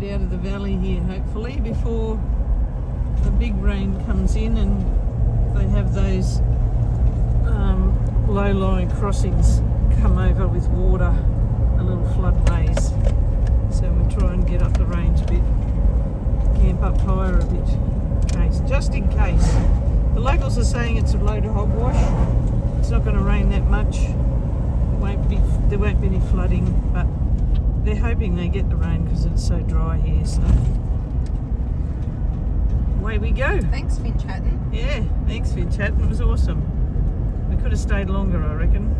get out of the valley here hopefully before the big rain comes in and they have those low-lying crossings come over with water, a little floodways. So we'll try and get up the range a bit, camp up higher a bit, just in case. The locals are saying it's a load of hogwash. It's not going to rain that much. There won't be any flooding, but they're hoping they get the rain because it's so dry here. So away we go. Thanks, Finch Hatton. Yeah, thanks Finch Hatton. It was awesome. We could have stayed longer, I reckon.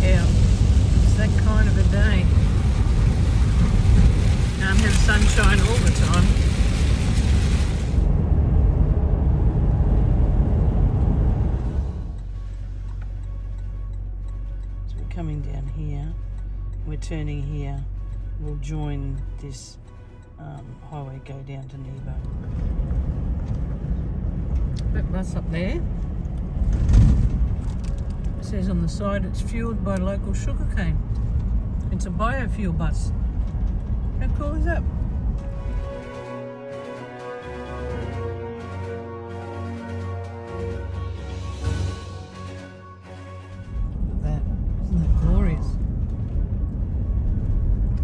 Yeah, it's that kind of a day. Can't have sunshine all the time. So we're coming down here. We're turning here. We'll join this highway, go down to Nebo. That bus up there. It says on the side it's fueled by local sugarcane. It's a biofuel bus. How cool is that? Look at that. Isn't that glorious?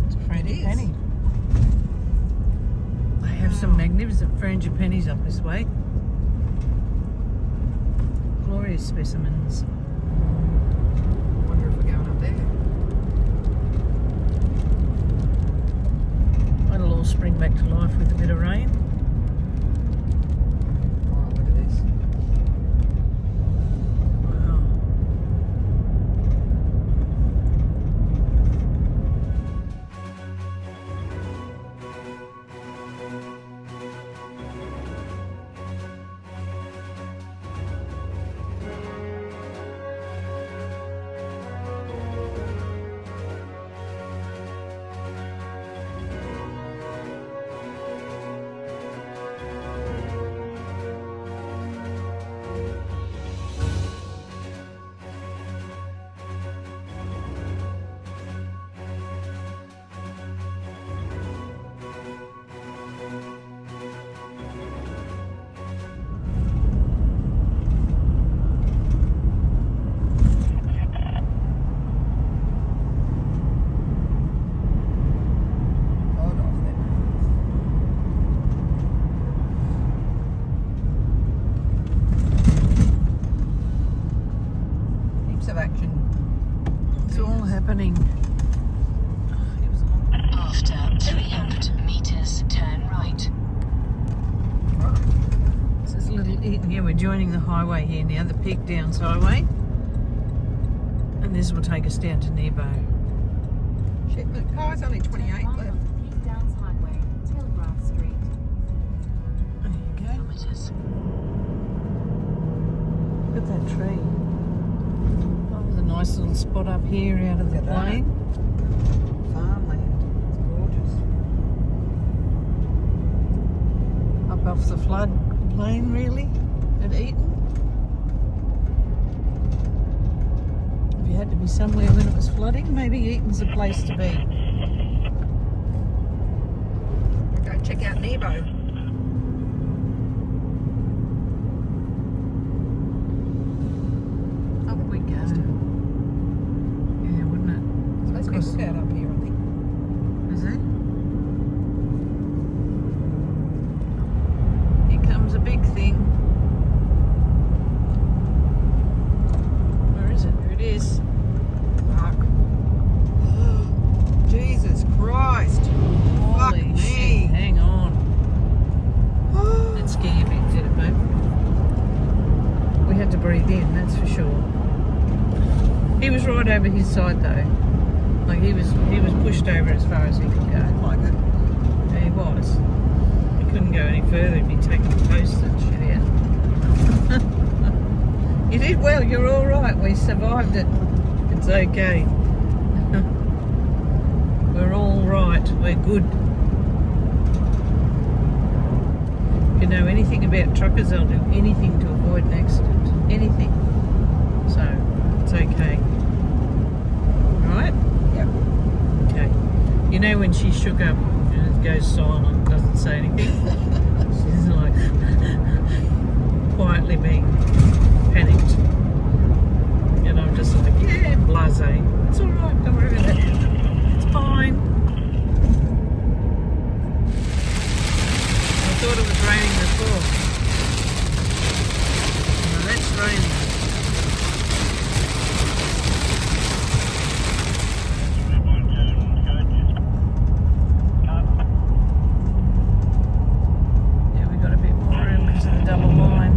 It's a frangipani. They have some magnificent frangipanis up this way. Glorious specimens. I wonder if we're going up there. It'll all spring back to life with a bit of rain. Oh, look at this. Wow. Of action. It's all happening. After 300 metres, turn right. This is Little Eton. Yeah, we're joining the highway here now, the Peak Downs Highway. And this will take us down to Nebo. Shit, the car's only 28 left. Peak Downs Highway, Tilgrass Street. There you go. Kilometres. Look at that tree. Oh, there's a nice little spot up here out of the Look at that. plain. Farmland. It's gorgeous. Up off the flood plain, really, at Eton. If you had to be somewhere when it was flooding, maybe Eton's the place to be. We'll go check out Nebo. Up we go. Yeah, wouldn't it? It's supposed to be lookout up here, I think. Is it? Here comes a big thing. Where is it? There it is. Fuck. Jesus Christ. Fuck Holy me. shit, hang on. That scared you a bit, did it, babe? We had to breathe in, that's for sure. He was right over his side though. Like he was pushed over as far as he could go. Like it. Yeah, he was. He couldn't go any further, he'd be taking the posts and shit out. You did well, you're all right. We survived it. It's okay. We're all right. We're good. If you know anything about truckers, they'll do anything to avoid an accident. Anything. So, it's okay. Right? Yep. Okay. You know when she shook up and goes silent, doesn't say anything? She's like quietly being panicked. And I'm just like, yeah, blasé. It's alright, don't worry about it. It's fine. I thought it was raining before. No, that's raining. Yeah, we got a bit more room because of the double line.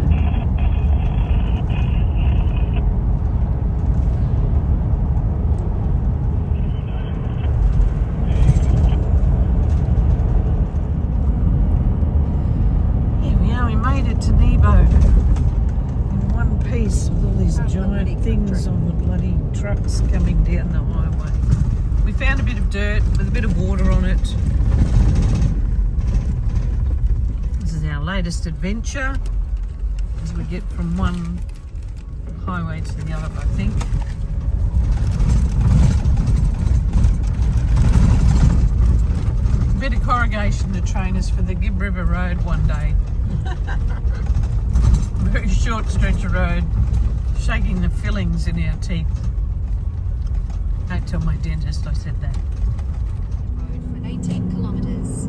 To Nebo in one piece with all these giant things on the bloody trucks coming down the highway. We found a bit of dirt with a bit of water on it. This is our latest adventure as we get from one highway to the other, I think. A bit of corrugation to train us for the Gibb River Road one day. Very short stretch of road, shaking the fillings in our teeth. Don't tell my dentist I said that. Road for 18 kilometres.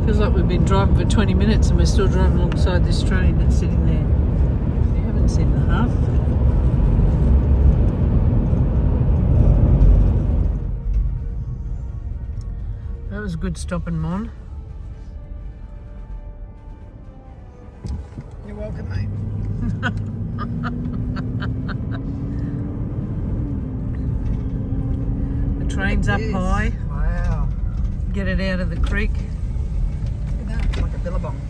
Feels like we've been driving for 20 minutes and we're still driving alongside this train that's sitting there. You haven't seen the half of it. That was a good stopping, Mon. You're welcome, mate. The train's up high. Wow. Get it out of the creek. Look at that, like a billabong.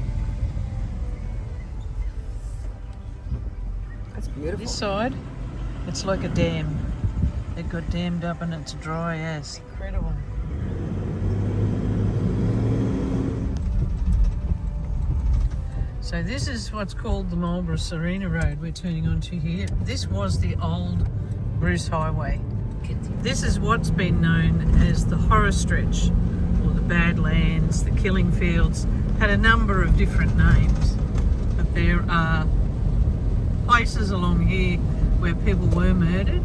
That's beautiful. This side, it's like a dam. It got dammed up and it's dry as. Incredible. So this is what's called the Marlborough Sarina Road we're turning onto here. This was the old Bruce Highway. This is what's been known as the horror stretch, or the Badlands, the killing fields. Had a number of different names, but there are places along here where people were murdered.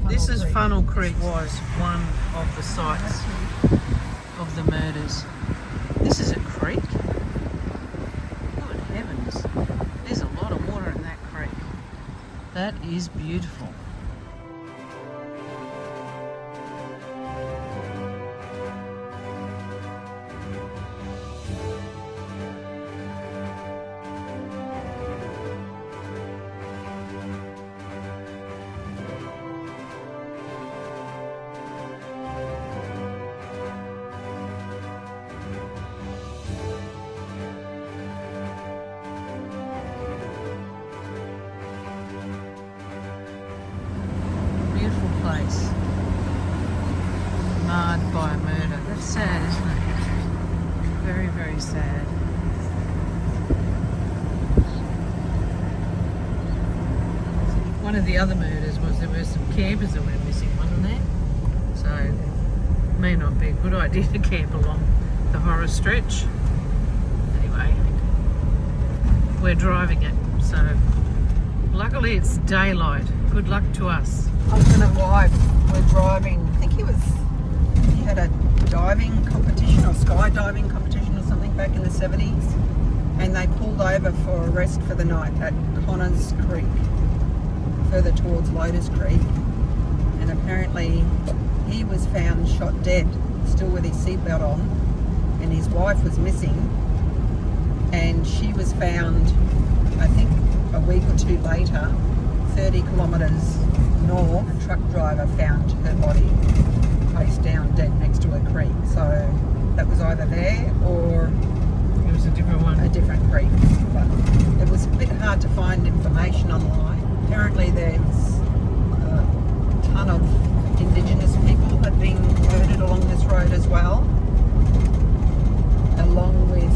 This is Funnel Creek, was one of the sites of the murders. This is a creek? Good heavens. There's a lot of water in that creek. That is beautiful. Place marred by a murder. That's sad, isn't it? Very, very sad. One of the other murders was there were some campers that went missing, wasn't there? So it may not be a good idea to camp along the horror stretch. Anyway, we're driving it, so luckily it's daylight. Good luck to us. Husband and wife were driving. I think he had a diving competition or skydiving competition or something back in the 70s, and they pulled over for a rest for the night at Connors Creek, further towards Lotus Creek, and apparently he was found shot dead, still with his seatbelt on, and his wife was missing, and she was found, I think, a week or two later, 30 kilometres north. A truck driver found her body face down dead next to a creek. So that was either there or it was a different one. A different creek. But it was a bit hard to find information online. Apparently there's a ton of Indigenous people have been murdered along this road as well, along with,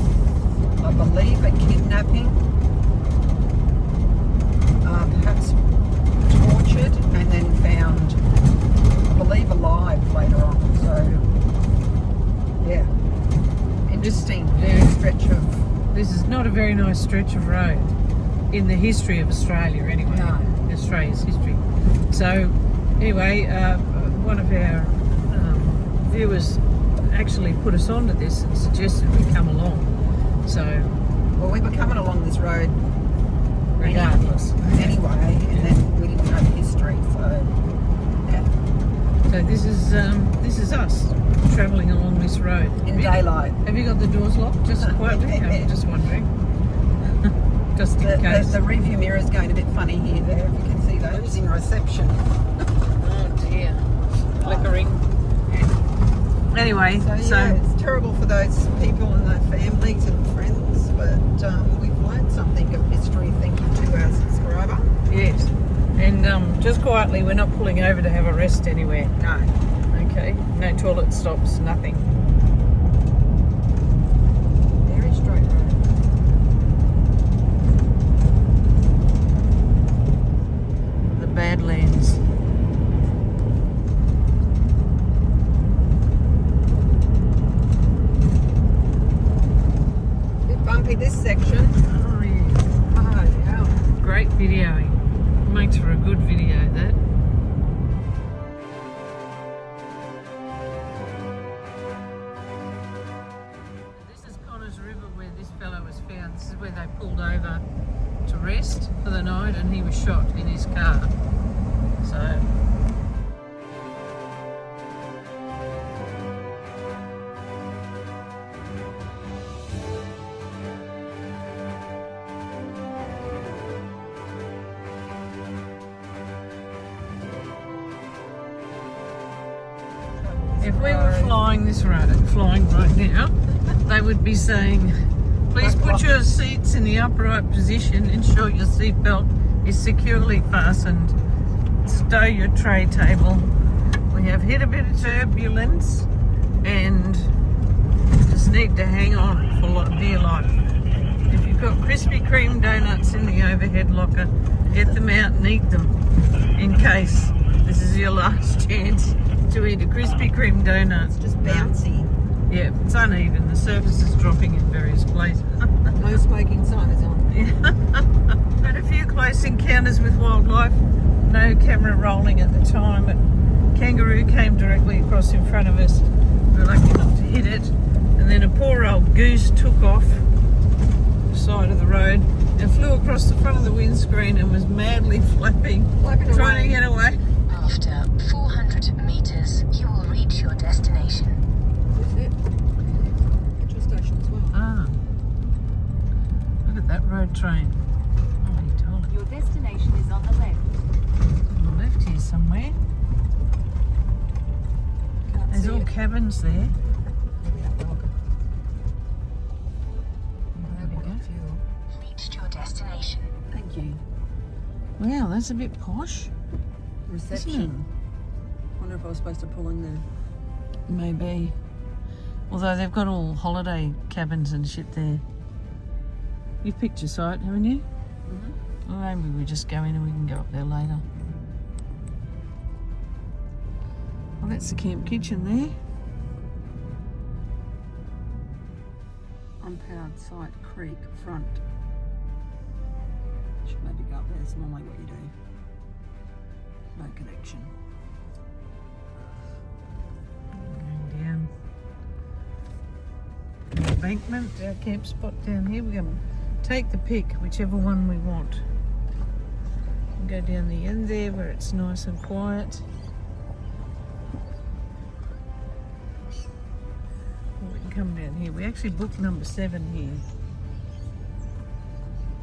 I believe, a kidnapping, perhaps tortured and then found, I believe, alive later on. So, yeah, interesting stretch of... This is not a very nice stretch of road in the history of Australia, anyway. No. Australia's history. So, anyway, one of our viewers actually put us onto this and suggested we come along. So, Well, we were coming along this road regardless. anyway, and then we didn't know the history, so yeah, So this is us travelling along this road. in daylight. Have you got the doors locked? Just quietly. I'm just wondering. Just in case. The review mirror is going a bit funny here. There, if you can see those in reception. Oh dear. Flickering. Anyway, So yeah, it's terrible for those people and their families and friends, but we've learned something of history. Thank you to our subscriber. yes. And just quietly, we're not pulling over to have a rest anywhere. No. Okay. No toilet stops, nothing. Very straight road. The Badlands. Bit bumpy this section. Oh yeah. Oh yeah. Great videoing. Makes for a good video, that. This is Connors River where this fellow was found. This is where they pulled over to rest for the night and he was shot in his car. So if we were flying this road, flying right now, they would be saying, please put your seats in the upright position, ensure your seatbelt is securely fastened, stow your tray table. We have hit a bit of turbulence and just need to hang on for dear life. If you've got Krispy Kreme donuts in the overhead locker, get them out and eat them in case this is your last chance to eat a Krispy Kreme donut. It's just bouncy. Yeah, it's uneven. The surface is dropping in various places. No smoking sign is on. Had a few close encounters with wildlife. No camera rolling at the time. A kangaroo came directly across in front of us. We were lucky not to hit it. And then a poor old goose took off the side of the road and flew across the front of the windscreen and was madly flapping, trying to get away. After 400 meters, you will reach your destination. Is it? Petrol station as well. Ah, look at that road train. Holy dolly. Your destination is on the left. On the left here somewhere. Can't There's see all it. cabins there. Maybe that dog. There we go. Fuel. Reached your destination. Thank you. Wow, that's a bit posh. Reception. Wonder if I was supposed to pull in there. Maybe. Although they've got all holiday cabins and shit there. You've picked your site, haven't you? Mm-hmm. Well, maybe we just go in and we can go up there later. Well, that's the camp kitchen there. Unpowered site, creek, front. Should maybe go up there. It's normally what you do. No connection. Going down the embankment, our camp spot down here. We're going to take the pick, whichever one we want. And go down the end there where it's nice and quiet. Or we can come down here. We actually booked number 7 here.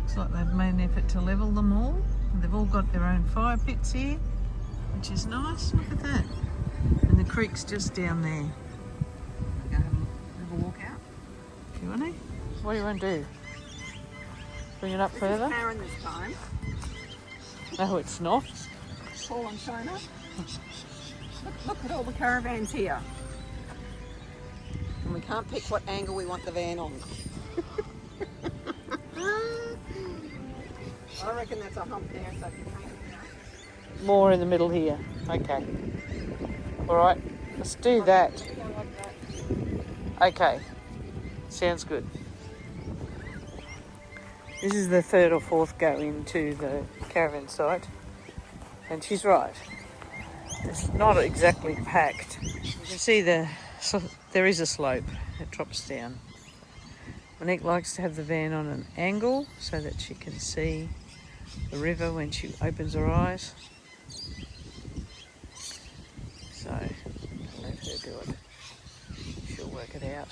Looks like they've made an effort to level them all. They've all got their own fire pits here, which is nice. Look at that. And the creek's just down there. Go have a walk out. Do you want to? What do you want to do? Bring it up further? Karen this time. No, it's not. Paul and Shona. Look at all the caravans here. And we can't pick what angle we want the van on. I reckon that's a hump there, so if you paint it. More in the middle here. Okay. All right. Let's do that. Okay. Sounds good. This is the third or fourth go into the caravan site. And she's right. It's not exactly packed. You can see there is a slope. It drops down. Monique likes to have the van on an angle so that she can see the river when she opens her eyes. So, let her do it. She'll work it out.